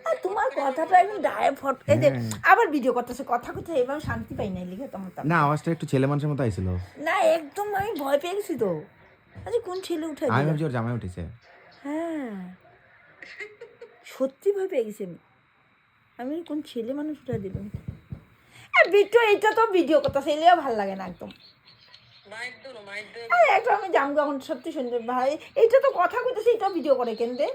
আর তোমার কথাটা একদম ডায়ে ফট এই যে আবার ভিডিও করতেছে কথা কোথায় এভাবে শান্তি পাই নাই লিখে তোমার না আওয়াজটা একটু ছেলে মানুষের মতো আইছিল। না একদম আমি ভয় পেয়ে গেছি তো। আচ্ছা কোন ছেলে উঠে আমি দিল? ভাবছি ওর জামাই উঠেছে। হ্যাঁ সত্যি ভয় পেয়ে গেছি আমি কোন ছেলে মানুষ উঠে দিল। বিট্টু এইটা তো ভিডিও করতেছে এলেও ভালো লাগে না একদম। আরে একটা আমি জামগা এখন সত্যি সুন্দর ভাই এইটা তো কথা কইতেছে এটাও ভিডিও করে কেন রে?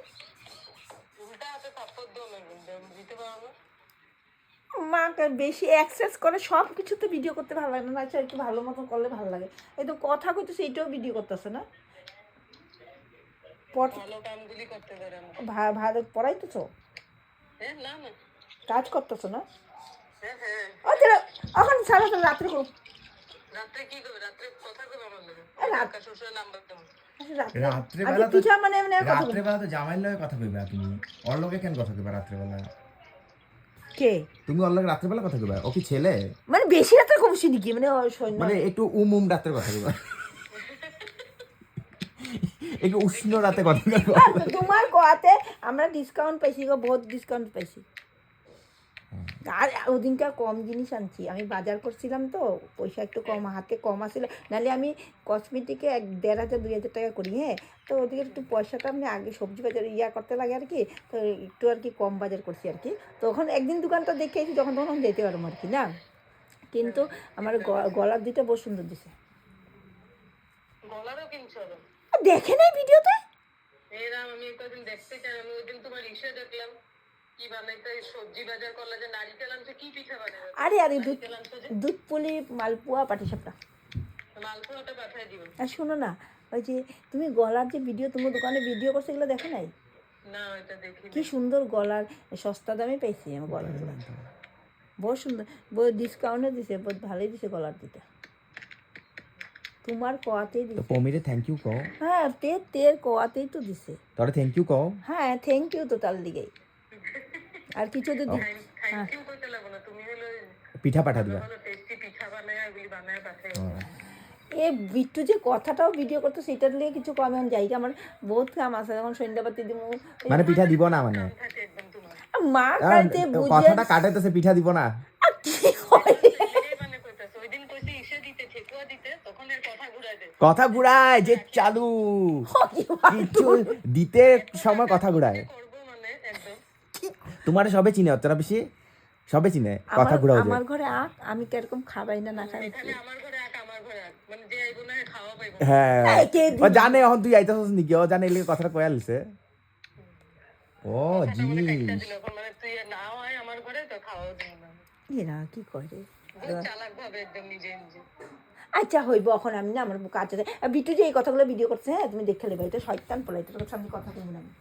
মাকে বেশি অ্যাক্সেস করে সব কিছুতে ভিডিও করতে ভালো লাগে না, আচ্ছা একটু ভালো মতো করলে ভালো লাগে। এই তো কথা কইতেছে এটাও ভিডিও করতেছে না, ভালো পড়াইতেছো, কাজ করতেছো না? এখন সারা রাত্রে করো। রাত্রেবেলা তো জামাইয়ের লগে কথা কইবা তুমি, ওর লগে কেন কথা কইবা রাত্রেবেলা? কে তুমি ওর লগে রাত্রেবেলা কথা কইবা? ও কি ছেলে? মানে বেশি রাত্রে কমছি নাকি? মানে একটু রাত্রে কথা কইবা, একটু উষ্ণ রাতে কথা কইবা। তোমার কোয়াতে আমরা ডিসকাউন্ট পাইছি গো, বহুত ডিসকাউন্ট পাইছি। আর ওদিনকার কম জিনিস আনছি, আমি বাজার করছিলাম তো পয়সা একটু কম হাতে কম আসলে, নাহলে আমি কসমেটিকে 1,500-2,000 টাকা করি। হ্যাঁ তো ওদিকে একটু পয়সাটা আমি আগে সবজি বাজার করতে লাগে আর কি, তো একটু আর কি কম বাজার করছি আর কি। তখন একদিন দোকানটা দেখে এসে যখন তখন যেতে পারবো আর কি না, কিন্তু আমার গলার দুইটা বহু সুন্দর দিছে। দেখে নাই ভিডিওতে? আরে আরে দুধ পুলি মালপোয়া পাটিসাপটা। আর শোনো না, ওই যে তুমি গলার যে ভিডিও তোমার দোকানে ভিডিও করছো এগুলো দেখো নাই? কি সুন্দর গলার, সস্তা দামে পাইছি আমার গলাগুলো, বহুত সুন্দর, বহুত ডিসকাউন্টে দিছে, বহুত ভালোই দিছে গলার দিতে। তোমার কোয়াতেই দিছে। পমিরে থ্যাংক ইউ কও। হ্যাঁ তের কোয়াতেই তো দিছে। তোরে থ্যাংক ইউ কও। হ্যাঁ থ্যাংক ইউ তো তার দিকেই। আর কিছু তো পিঠা পাঠা দিবা। এ বিট্টু যে কথাটাও ভিডিও করতো সেটার লিয়ে কিছু কমে যাই, আমার বহুত কাম আছে এখন সন্ধ্যাবাতি দিব। মানে পিঠা দিব না মানে মা কাইতে বুঝে কথাটা কাটাইতেছে, পিঠা দিব না কথা ঘুরায় যে চালু কিছু দিতে সময় কথা ঘুরায়। তোমার সবে চিনে অতটা বেশি সবে চিনে কথা ঘুরাও। আমার ঘরে আক আমি তো এরকম খাবাই না, না খাই। হ্যাঁ ও জানে এখন তুই আইতাছস নাকি, ও জানে এলে কথাটা কয়া লিছে। ও জিনিস এরা কি করে আচ্ছা হইব এখন আমি না আমার কাছে বিট্টু যে এই কথাগুলো ভিডিও করছে, হ্যাঁ তুমি দেখে নেবে, এটা শয়তান পড়াই তোর সামনে কথা বলবো না আমি।